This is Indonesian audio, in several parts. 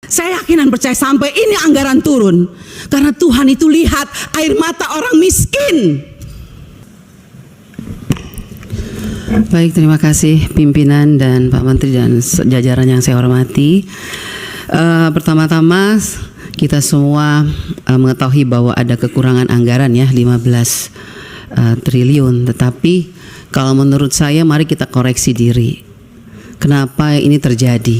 Saya yakin dan percaya sampai ini anggaran turun. Karena Tuhan itu lihat air mata orang miskin. Baik, terima kasih pimpinan dan Pak Menteri dan jajaran yang saya hormati. Pertama-tama kita semua mengetahui bahwa ada kekurangan anggaran ya 15 triliun. Tetapi kalau menurut saya mari kita koreksi diri. Kenapa ini terjadi?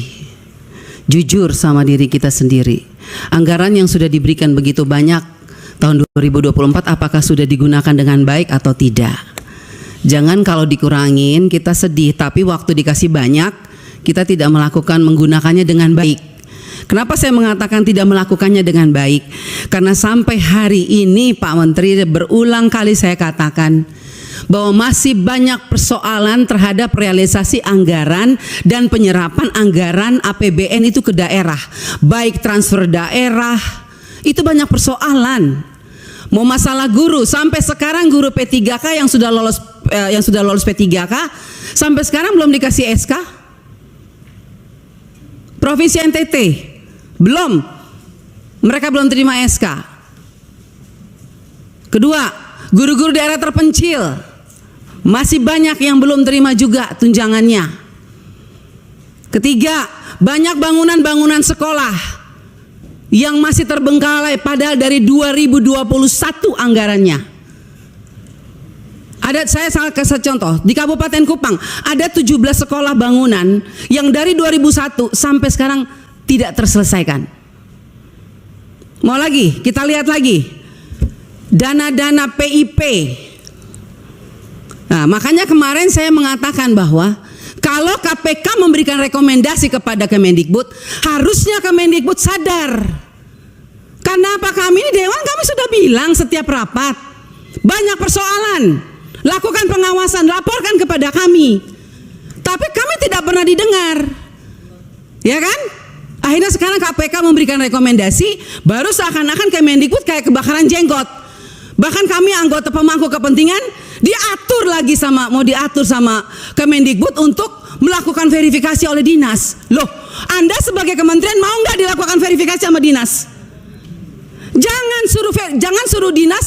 Jujur sama diri kita sendiri. Anggaran yang sudah diberikan begitu banyak tahun 2024 apakah sudah digunakan dengan baik atau tidak? Jangan kalau dikurangin kita sedih, tapi waktu dikasih banyak kita tidak menggunakannya dengan baik. Kenapa saya mengatakan tidak melakukannya dengan baik? Karena sampai hari ini Pak Menteri berulang kali saya katakan bahwa masih banyak persoalan terhadap realisasi anggaran dan penyerapan anggaran APBN itu ke daerah, baik transfer daerah, itu banyak persoalan. Mau masalah guru, sampai sekarang guru P3K yang sudah lolos P3K sampai sekarang belum dikasih SK. Provinsi NTT belum, mereka belum terima SK. Kedua, guru-guru daerah terpencil masih banyak yang belum terima juga tunjangannya. Ketiga, banyak bangunan-bangunan sekolah yang masih terbengkalai padahal dari 2021 anggarannya. Saya sangat kasih contoh di Kabupaten Kupang ada 17 sekolah bangunan yang dari 2001 sampai sekarang tidak terselesaikan. Mau lagi, kita lihat lagi dana-dana PIP. Nah, makanya kemarin saya mengatakan bahwa kalau KPK memberikan rekomendasi kepada Kemendikbud, harusnya Kemendikbud sadar. Karena apa, kami ini Dewan kami sudah bilang setiap rapat, banyak persoalan, lakukan pengawasan, laporkan kepada kami. Tapi kami tidak pernah didengar. Ya kan? Akhirnya sekarang KPK memberikan rekomendasi, baru seakan-akan Kemendikbud kayak kebakaran jenggot. Bahkan kami anggota pemangku kepentingan mau diatur sama Kemendikbud untuk melakukan verifikasi oleh dinas. Loh, Anda sebagai kementerian mau nggak dilakukan verifikasi sama dinas? Jangan suruh dinas,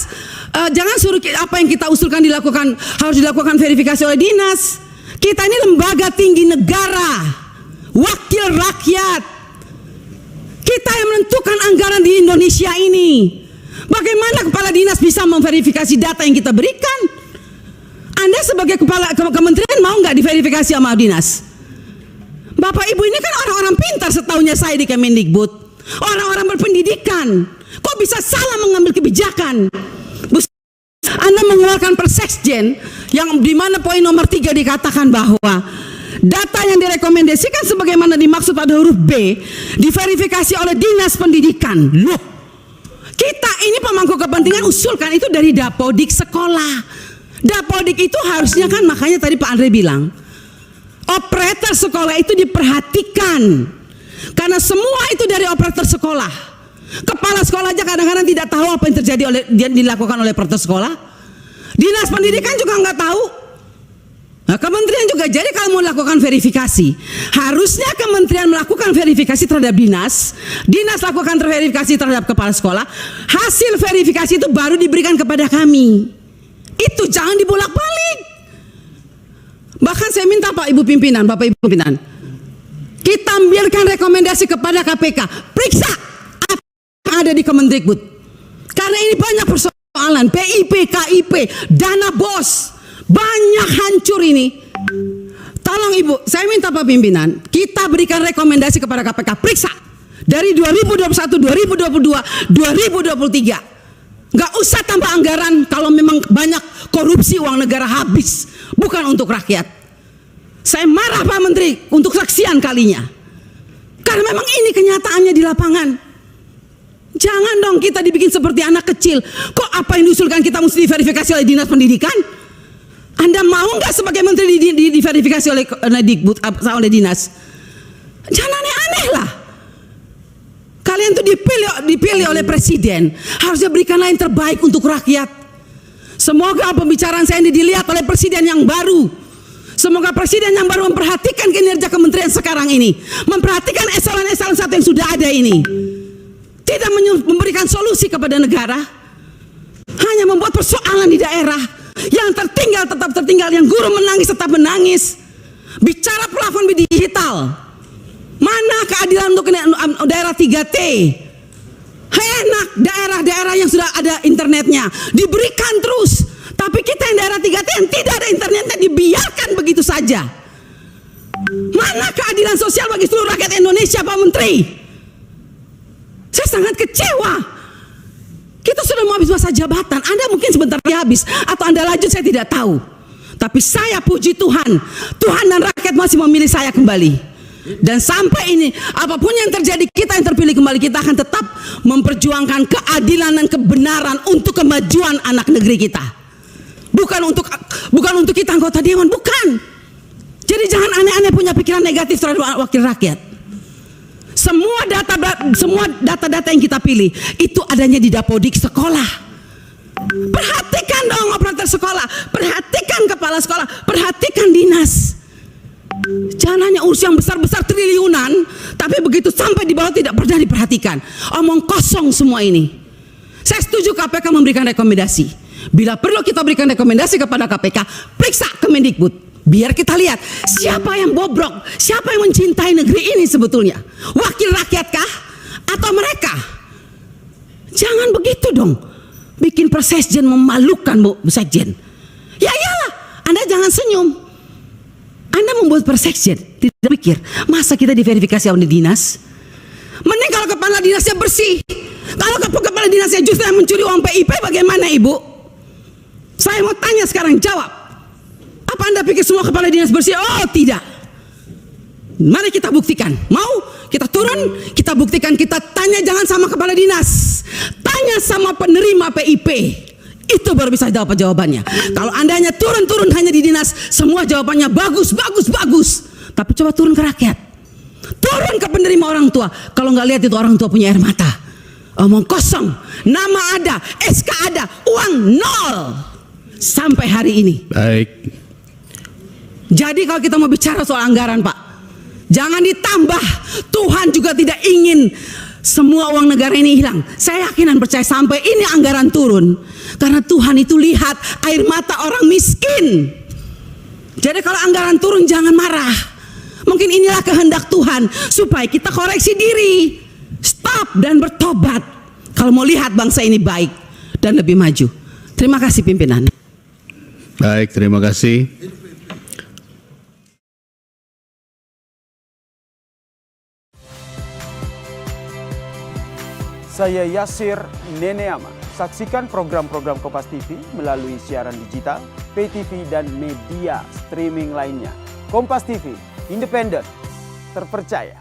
jangan suruh apa yang kita usulkan harus dilakukan verifikasi oleh dinas. Kita ini lembaga tinggi negara, wakil rakyat. Kita yang menentukan anggaran di Indonesia ini. Bagaimana kepala dinas bisa memverifikasi data yang kita berikan? Anda sebagai kepala kementerian mau nggak diverifikasi sama dinas? Bapak Ibu ini kan orang-orang pintar setahunya saya di Kemendikbud, orang-orang berpendidikan. Kok bisa salah mengambil kebijakan? Anda mengeluarkan Perseksjen yang dimana poin nomor 3 dikatakan bahwa data yang direkomendasikan sebagaimana dimaksud pada huruf B diverifikasi oleh dinas pendidikan. Loh, kita ini pemangku kepentingan usulkan itu dari Dapodik sekolah. Dapodik itu harusnya kan, makanya tadi Pak Andre bilang operator sekolah itu diperhatikan karena semua itu dari operator sekolah. Kepala sekolah aja kadang-kadang tidak tahu apa yang terjadi dilakukan oleh operator sekolah. Dinas pendidikan juga nggak tahu. Nah, kementerian juga. Jadi kalau mau lakukan verifikasi, harusnya kementerian melakukan verifikasi terhadap dinas, dinas lakukan verifikasi terhadap kepala sekolah, hasil verifikasi itu baru diberikan kepada kami. Itu jangan dibolak-balik. Bahkan saya minta Bapak Ibu pimpinan, kita ambilkan rekomendasi kepada KPK, periksa apa yang ada di Kemendikbud. Karena ini banyak persoalan, PIP, KIP, dana BOS, banyak hancur ini. Tolong Ibu, saya minta Pak pimpinan, kita berikan rekomendasi kepada KPK, periksa dari 2021, 2022, 2023. Nggak usah tambah anggaran kalau memang banyak korupsi, uang negara habis, bukan untuk rakyat. Saya marah Pak Menteri untuk sekian kalinya, karena memang ini kenyataannya di lapangan. Jangan dong kita dibikin seperti anak kecil. Kok apa yang diusulkan kita mesti diverifikasi oleh dinas pendidikan? Anda mau nggak sebagai menteri diverifikasi oleh oleh dinas? Jangan aneh-aneh lah. Kalian tuh dipilih oleh presiden, harusnya berikanlah yang terbaik untuk rakyat. Semoga pembicaraan saya ini dilihat oleh presiden yang baru. Semoga presiden yang baru memperhatikan kinerja kementerian sekarang ini, memperhatikan eselon-eselon 1 yang sudah ada ini, tidak memberikan solusi kepada negara, hanya membuat persoalan di daerah. Yang tertinggal tetap tertinggal, yang guru menangis tetap menangis. Bicara plafon digital, mana keadilan untuk daerah 3T? Enak daerah-daerah yang sudah ada internetnya diberikan terus, tapi kita yang daerah 3T yang tidak ada internetnya dibiarkan begitu saja. Mana keadilan sosial bagi seluruh rakyat Indonesia, Pak Menteri? Saya sangat kecewa. Kita sudah mau habis masa jabatan, Anda mungkin sebentar lagi habis, atau Anda lanjut, saya tidak tahu. Tapi saya puji Tuhan, Tuhan dan rakyat masih memilih saya kembali. Dan sampai ini, apapun yang terjadi, kita yang terpilih kembali, kita akan tetap memperjuangkan keadilan dan kebenaran untuk kemajuan anak negeri kita. Bukan untuk kita anggota dewan, bukan. Jadi jangan aneh-aneh punya pikiran negatif terhadap wakil rakyat. Semua data-data yang kita pilih itu adanya di Dapodik sekolah. Perhatikan dong operator sekolah, perhatikan kepala sekolah, perhatikan dinas. Jangan hanya urus yang besar-besar triliunan, tapi begitu sampai di bawah tidak pernah diperhatikan. Omong kosong semua ini. Saya setuju KPK memberikan rekomendasi. Bila perlu kita berikan rekomendasi kepada KPK, periksa Kemendikbud. Biar kita lihat siapa yang bobrok, siapa yang mencintai negeri ini sebetulnya. Wakil rakyatkah atau mereka? Jangan begitu dong. Bikin Persekjen memalukan, Bu Sekjen. Ya iyalah, Anda jangan senyum. Anda membuat Persekjen, tidak pikir masa kita diverifikasi oleh dinas? Mending kalau kepala dinasnya bersih. Kalau kepala dinasnya justru yang mencuri uang PIP, bagaimana Ibu? Saya mau tanya sekarang, jawab. Apa Anda pikir semua kepala dinas bersih? Oh tidak. Mari kita buktikan. Mau kita turun, kita buktikan, kita tanya, jangan sama kepala dinas, tanya sama penerima PIP. Itu baru bisa jawab jawabannya. Kalau Anda hanya turun hanya di dinas, semua jawabannya bagus. Tapi coba turun ke rakyat, turun ke penerima orang tua. Kalau nggak lihat itu orang tua punya air mata. Omong kosong, nama ada, SK ada, uang nol sampai hari ini. Baik. Jadi kalau kita mau bicara soal anggaran, Pak, jangan ditambah. Tuhan juga tidak ingin semua uang negara ini hilang. Saya yakin dan percaya sampai ini anggaran turun, karena Tuhan itu lihat air mata orang miskin. Jadi kalau anggaran turun jangan marah. Mungkin inilah kehendak Tuhan supaya kita koreksi diri, stop dan bertobat. Kalau mau lihat bangsa ini baik dan lebih maju. Terima kasih pimpinan. Baik, terima kasih. Saya Yasir Neneama. Saksikan program-program Kompas TV melalui siaran digital, pay TV, dan media streaming lainnya. Kompas TV, independen, terpercaya.